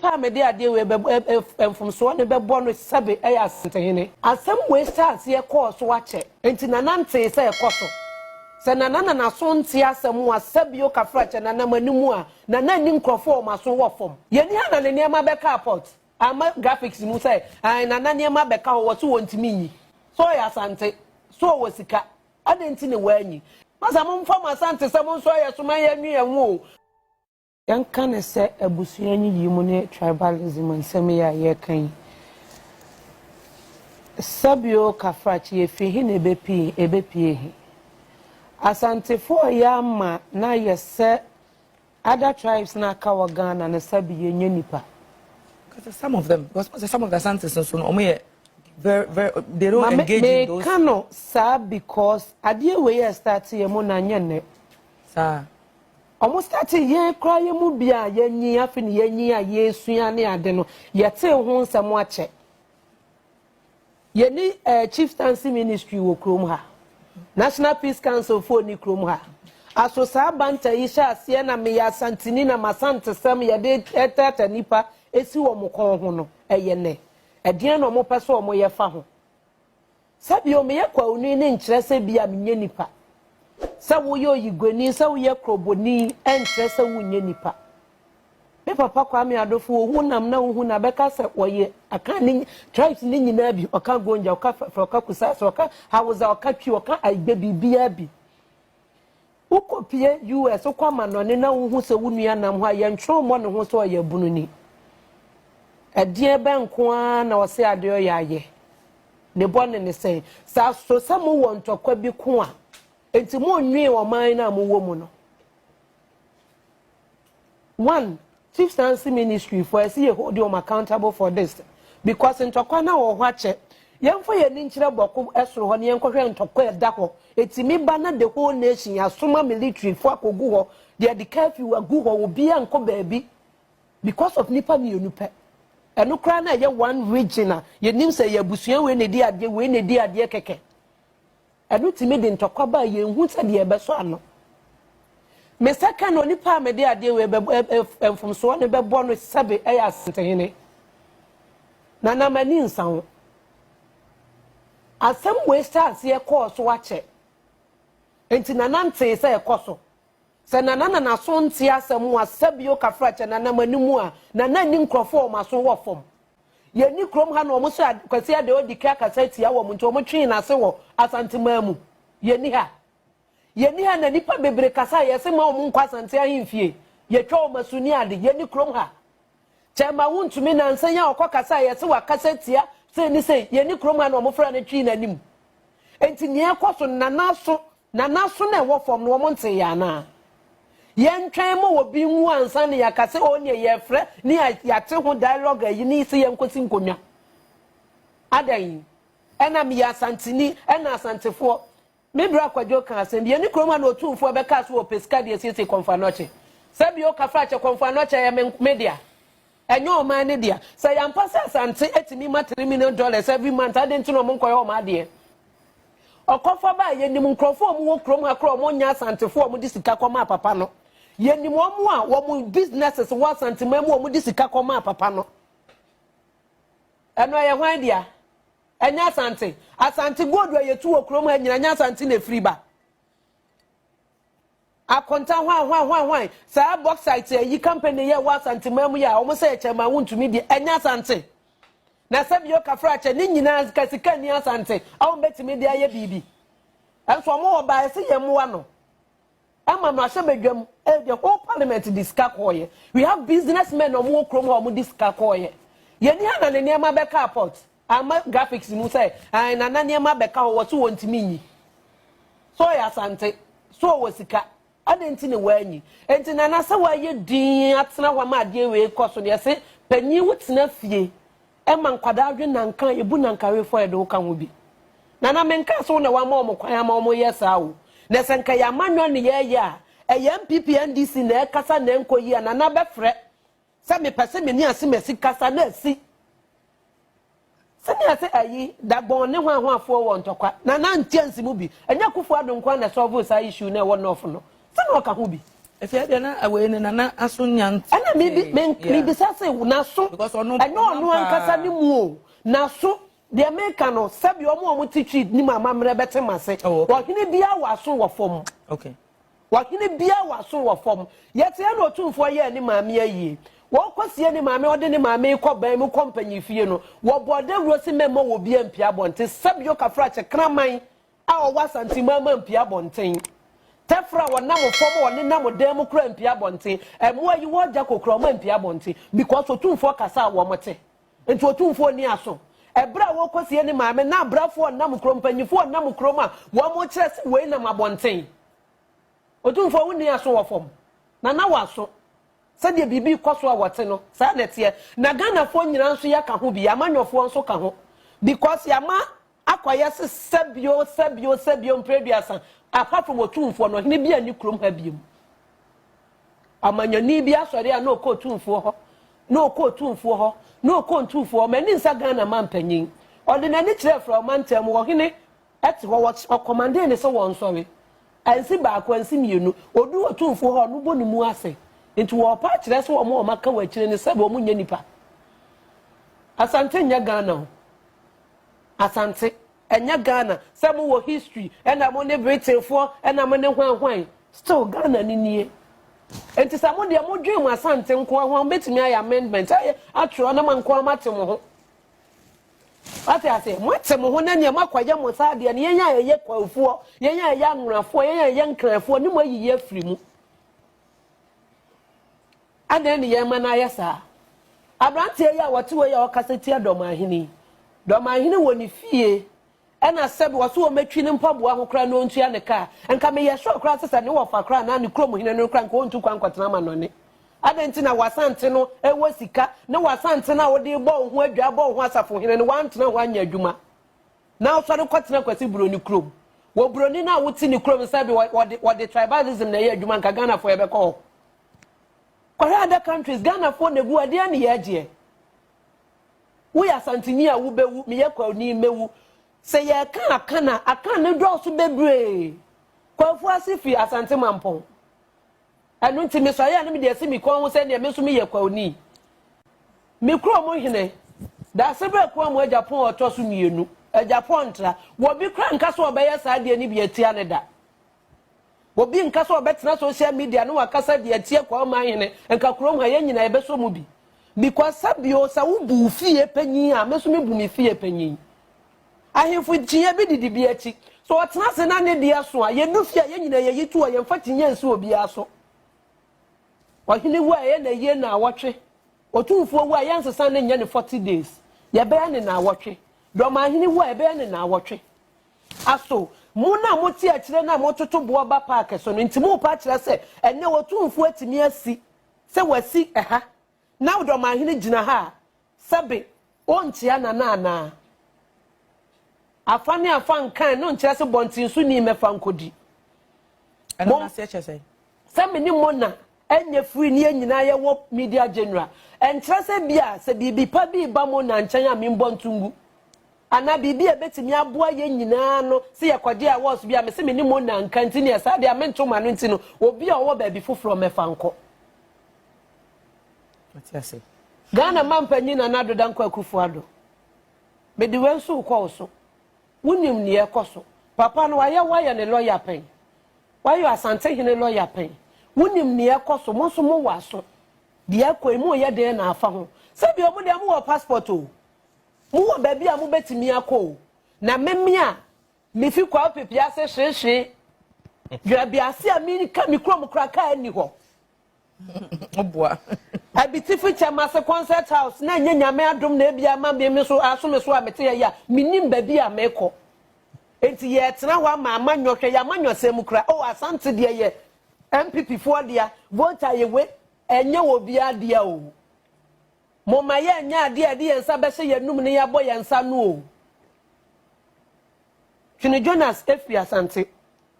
pa me de ade we emfomso ne be bo no sabe AsanteHene asem we start ye course wache enti nanante se ekoso se nanana na so nti asem asabio kafrache nanamanimu a nanani nkrofo ma so wo fom ye ni ana ne niam be ka port ama graphics mu say ai nanani niam be ka wo so wontimi nyi so ya asante so wo sika adenti ne wanyi masa mo mfa asante se mo so ya so man ya nwi enwo yanka ne se abusuanyi yimu ne tribalism nsem ya ye kan sabio kafrachi efihi ne ebepie asantefo ya ma na yese other tribes na kawa Ghana na sabio nye nipa because some of them some of the Asantes so no very they don't engage in those kano sa because adie we start ye mo na nyene sa almost start ye cry mu bia ye nyi afi ne ye nyi a ye sua ne ade no ye te ho nsam ache ye ni chieftaincy ministry wo krom ha National Peace Council for ni krom ha aso sa banta yi sha ase na me ya santini na masante sam ye de etata nipa esi wo mo kon ho no eye ne edien no mo pese wo mo ye fa ho sabi o me ye kwa onu ne nkyere se bia menye nipa sa wo yo yigoni sa wo ye kroboni enkyere se wo nye nipa me papa kwa me adofo wo hunam na wo huna beka se wo ye aka ni tribes ni nyina bi oka gonja oka oka kusa so oka hawuza oka twi oka aigbe bibia bi ukopie US okwa manone na wo hu se wo nua nam ha ye ntwo mo ne ho so ye bunu ni adie benko a na wo se ade o yaye ne bonne ne se sa so samo wo ntokwa bi ko a enti mo nwie wo man na mo wo mu no one chieftaincy ministry for I see you hold them accountable for this because ntokwa na wo hwache yemfo ye ni nkyere boko esoro ho ne yenkohwe ntokwa eda ho etimi ba na the whole nation asoma military for akogu ho the curfew agu ho obi anko baabi because of nipa mienu pe eno kra na ye one region ye nim say ye busua we ne di ade keke eno timi de ntokwa ba ye hu se de ebe so ano me saka no nipa me de ade we emfomso ne be bo no sabe AsanteHene na na mani nsan asem we start ye course wache enti nanante se ekoso se nanana na so nti asem asabio kafrache nanamanimu a nanani nkrofo ma so wo fom ye ni krom ha no mo so kwasi ade odika kasati ya wo mo nto mo twi na se wo asantemamu ye ni ha na nipa bebre kasa ye se ma wo nkwa asante ahimfie ye twa wo masuni ade ye ni krom ha chema wuntumi na nsanya okokasa ye se wa kasatia se ni se ye ni krom ha no mo fra na twi na nim enti ne ekoso nanaso na wo fom no mo nte ya na yen twan mo wo bi mu ansa ne yakase o ne ye frɛ ne yate ho dialogue yi ni se yen kosi nkonwa adan ena mi asantini ena asantefo me bra kwadwo kan asem ye ni kroma na OTUMFOUR be ka so o pesca de sisi konfanoche sabi o kafra che konfanoche ya media enyo o man ne dia say yampa sa asante etimi ma $3 million every month adenti no mo nkoyo o ma de okofa ba ye nim nkrofo mu wo krom ha kro mo nya asantefo mo di sika koma papa no ye nim wo mu a wo mu businesses wo asantemamu wo di sika koma papa no eno ye hwan dia enya asante godwa ye tu wo krom ha nyina nya asante na free ba akonta hwan sa box site yi company ye wo asantemamu ya wo say chema wuntumi di enya asante na sabio kafrache ni nyina kasika ni asante awu betimi dia ye bibi enso mo wo ba se ye mo no ama no ahye bedwam the whole parliament discuss koye we have businessmen no mo krom ho mo discuss koye ye ni ana ne niam be ka port ama graphics mu say ai na na niam be ka wo so wontimi nyi so ya asante so wo sika adenti ne wanyi enti na na se wa ye din atena wa ma de we koso de se panyi wutena fie ema nkwada adwe nanka ebu nankawe fo edo ka ho bi na menka so na wa ma o kwan ama o yesa wo na senka ya manyo ne ye ya MPP NDC na kasa na enkoyi na be frɛ se me pese me ni ase mesi kasa na asi se ni ase ayi da bon ne ho afo wo ntokwa na ntiansi mu bi enya kufu adonkwa na solve sa issue na wo no fo no se na o ka ho bi If you are not away, and na asunyan. And maybe say na so because no ankasa ni mu na so the American no sabi omo omo teach ni mama mre bete mase. Wa hini bia wa so wo fom. Okay. Wa hini bia wa so wo fom. Yete ya no tumfo ye ni mama ayi. Wo kwasie ni mama ode ni mama ko ban mu company fie no. Wo bode rosi memo wo bia mpia bonte sabi yo kafra che kraman a o wasanti mama mpia bonten. Tefra wonam fom woni nam dem kra mpia bonten. Emo ayi wo ja kokro ma mpia bonten because otumfo kasa wo mote. Enti otumfo ni aso. Ebra wo kwasie ni mama na brafo nam kro mpanyifo nam kro ma wo mo kire se we nam abonten. Otumfo woni aso wo fom. Na waso. Said bibi kwaso a wote no sa nete na Ghana fo nyina nso ya ka ho bi amanyofo nso ka ho because yama akoye se sebio mpreduasa apart from otumfo no hene bia ni krom ha biem amanyani bia sori a no ko otumfo ho no ko otumfo ho no ko otumfo mani nsa Ghana mampanyin ordinary kire from mantem wo hene ete wo commande ne se won sori ansi ba ko ansi mienu odu otumfo ho no bonu mu ase into war patch that's what more maka wa chire ne sebe o munya nipa asante nya Ghana asante enya Ghana sebe wo history ena mo ne Britain for ena mo ne hwan still Ghana ni nie enti samo de mo dwen mu asante nko hwan betimi ayi amendment ayi atro na man nko matem ho ate ase mo tem ho na ne makwaje mo sa de ne yenya ye kwafuo yenya ye anwrafo yenya ye nkrafo ni mo ayi afiri mu adan ni yema na yesa abrante ya wote we ya okaseti domahini woni fie ena sebe woso o metwi ne mpaboa ho kra no ntua ne ka enka me yesho kra sesa ne wo fa kra na ne krom hine no kra nka ontu kwa nkwatena ma no ne adan ti na wasante no ewo sika ne wasante na wo de bo ho adwa bo ho asafo hine ne wantena ho anya adwuma na wo sore kwatena kwasi buroni krom wo buroni na wo ti ne krom sebe wo de tribalism na ye adwuma nka Ghana fo ebe ko other countries Ghana for nebu ade ani yaje we asantini a wo bewu me yakwa ni mewu se ye kan aka ne dɔɔso bebre kwafu asifi asante mampon anu nti me so ya ne me de asimi kon ho se ne me so me yakwa ni me kro mo hene da sebe kwa mo Japan otoso mienu Japan tra wo bi kra nka so obeye sa de ni bi atia ne da obi nka so obetena social media no wakasa de atie kwa ma hene nka krom ha ye nyina ebe so mu bi because sabio sa wo bu fie panyin a me so me bu me fie panyin ahemfu tie bi didi bi achi so otena se na ne dia so a ye du fie ye nyina ye yitu a ye mfa tinye nso obi aso wahene wu a ye na ye na awotwe otumfuo wu a ye nsesa ne nya ne 40 days ye be ne na awotwe do ma ahene wu a ye be ne na awotwe aso muna moti akire na mototo bo ba park so no ntimo pa akire se enne wotumfu atimi asi se wasi eha na wo do ma hene gina ha sebe ontia na afane afan kan no nkire se bontin so ni mefa nkodi eno na se eche se me ni mona enye free ni nyina ye wo media general enkire se bia se bibi pa bi ba mo na nchen a me mbontungu ana bibi ebetimi aboa ye nyina no se yekwade a wos bia me se me ni mo na nkanti ne sa bia me ntoma no ntino obi a wo ba bi foforo mefa nko atiase Ghana mampanyi na nadoda nko akufu ado be di wenso ko so wunim ne ekoso papa no waye ne lawyer pen waye AsanteHene lawyer pen wunim ne ekoso mo so mo waso de akwemu ye de na afa ho se bia mo de mo wo passport o mu wo ba bia mu betimi akọ na memia me fi kwa pepia se hwehwe dwa bia se America mi krom kraka ani ho oboa abitifi chama se concert house na nyanyame adom na bia ma me so asome so amete ya minim ba bia meko enti ye tena ho ama amanyohwe ya amanyosem kra o asante de ye MPP for dia voter ye we enye wo bia dia o moma ye nya ade ensa be se yenum ne yabo yensa no o Twini Jonas Afia Asante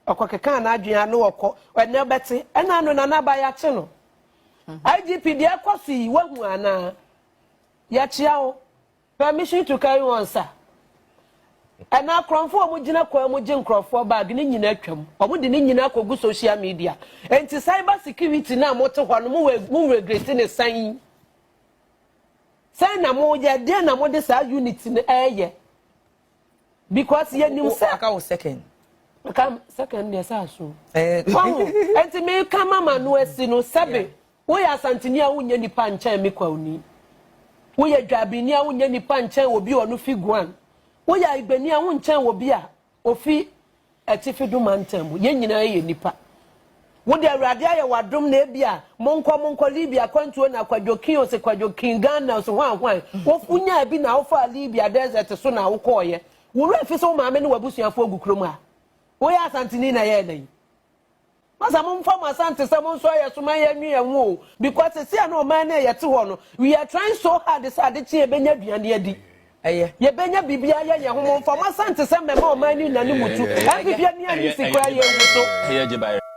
okokeka na adwea no okọ ene bete ena no na naba ya che no IGP de akosi wahu ana ya chia o permission to carry on sir na kronfo omo gina kwa omo gin krofo bag ni nyina atwam omo de ni nyina kogu social media enti cyber security na mote ho no mo regret ne san na mo je de na mo de sa unity ne eye because ye nim say aka wo second ne sa so enti me kama ma no asi no sebe wo ya asanteni a wonya nipa nchen me kwa oni wo ya dwabeni a wonya nipa nchen obi onu figuan wo ya ibeni a wo nchen obi a ofi atifidu mantam ye nyina ye nipa wo de awrade aye wadom na ebia monko Libya kwantuo na kwadwokin o se kwadwokin Ghana so hwan wo funya bi na wo fa Libya desert so na wo koye wo refi so maame ne wabusuafo ogukrom a wo ya asanteni na ye nan masa mo mfa asante se mo nso ye so man ye nwe enwo because se na o man na ye te ho no we are trying so hard say ade tie benya duane adi ye benya bibia ye ho mo mfa asante se mema o man ni na ni mutu bibia ni ani sikra ye nso